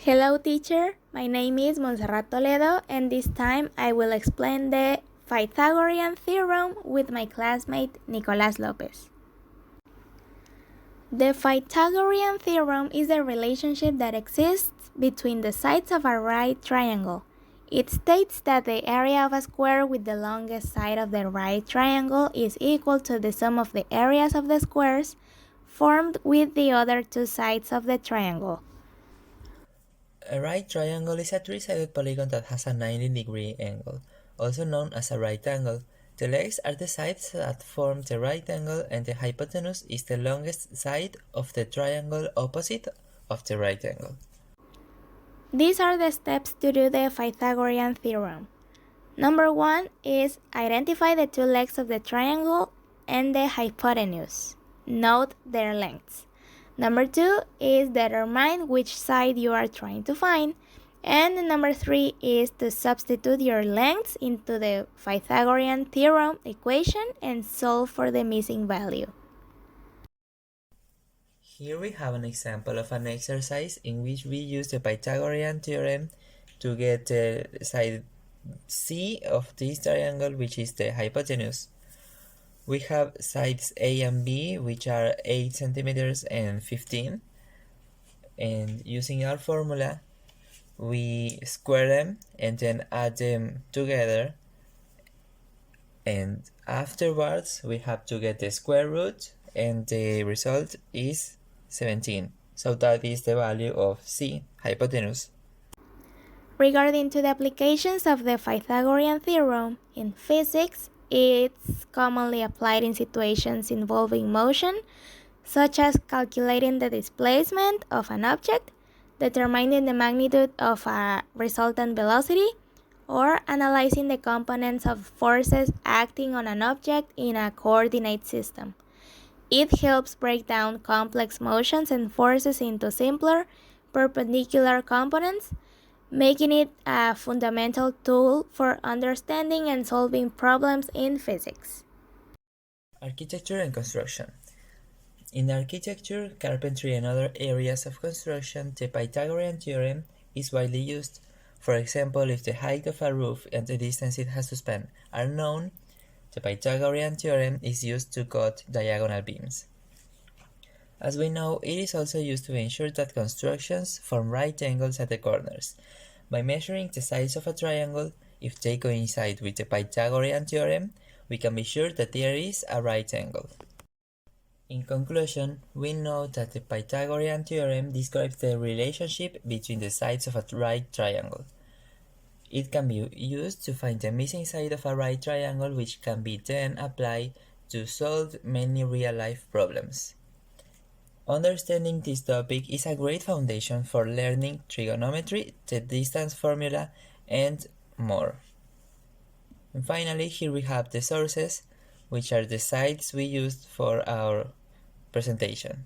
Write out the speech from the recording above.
Hello teacher, my name is Monserrat Toledo and this time I will explain the Pythagorean theorem with my classmate Nicolas Lopez. The Pythagorean theorem is a relationship that exists between the sides of a right triangle. It states that the area of a square with the longest side of the right triangle is equal to the sum of the areas of the squares formed with the other two sides of the triangle. A right triangle is a three-sided polygon that has a 90-degree angle, also known as a right angle. The legs are the sides that form the right angle and the hypotenuse is the longest side of the triangle opposite of the right angle. These are the steps to do the Pythagorean theorem. Number 1 is identify the two legs of the triangle and the hypotenuse. Note their lengths. Number 2 is determine which side you are trying to find. And number 3 is to substitute your lengths into the Pythagorean theorem equation and solve for the missing value. Here we have an example of an exercise in which we use the Pythagorean theorem to get the side C of this triangle, which is the hypotenuse. We have sides A and B, which are 8 centimeters and 15. And using our formula, we square them and then add them together. And afterwards, we have to get the square root, and the result is 17. So that is the value of C, hypotenuse. Regarding to the applications of the Pythagorean theorem in physics, it's commonly applied in situations involving motion, such as calculating the displacement of an object, determining the magnitude of a resultant velocity, or analyzing the components of forces acting on an object in a coordinate system. It helps break down complex motions and forces into simpler, perpendicular components, making it a fundamental tool for understanding and solving problems in physics. Architecture and construction. In architecture, carpentry, and other areas of construction, the Pythagorean theorem is widely used. For example, if the height of a roof and the distance it has to span are known, the Pythagorean theorem is used to cut diagonal beams. As we know, it is also used to ensure that constructions form right angles at the corners. By measuring the sides of a triangle, if they coincide with the Pythagorean theorem, we can be sure that there is a right angle. In conclusion, we know that the Pythagorean theorem describes the relationship between the sides of a right triangle. It can be used to find the missing side of a right triangle, which can be then applied to solve many real-life problems. Understanding this topic is a great foundation for learning trigonometry, the distance formula, and more. And finally, here we have the sources, which are the sites we used for our presentation.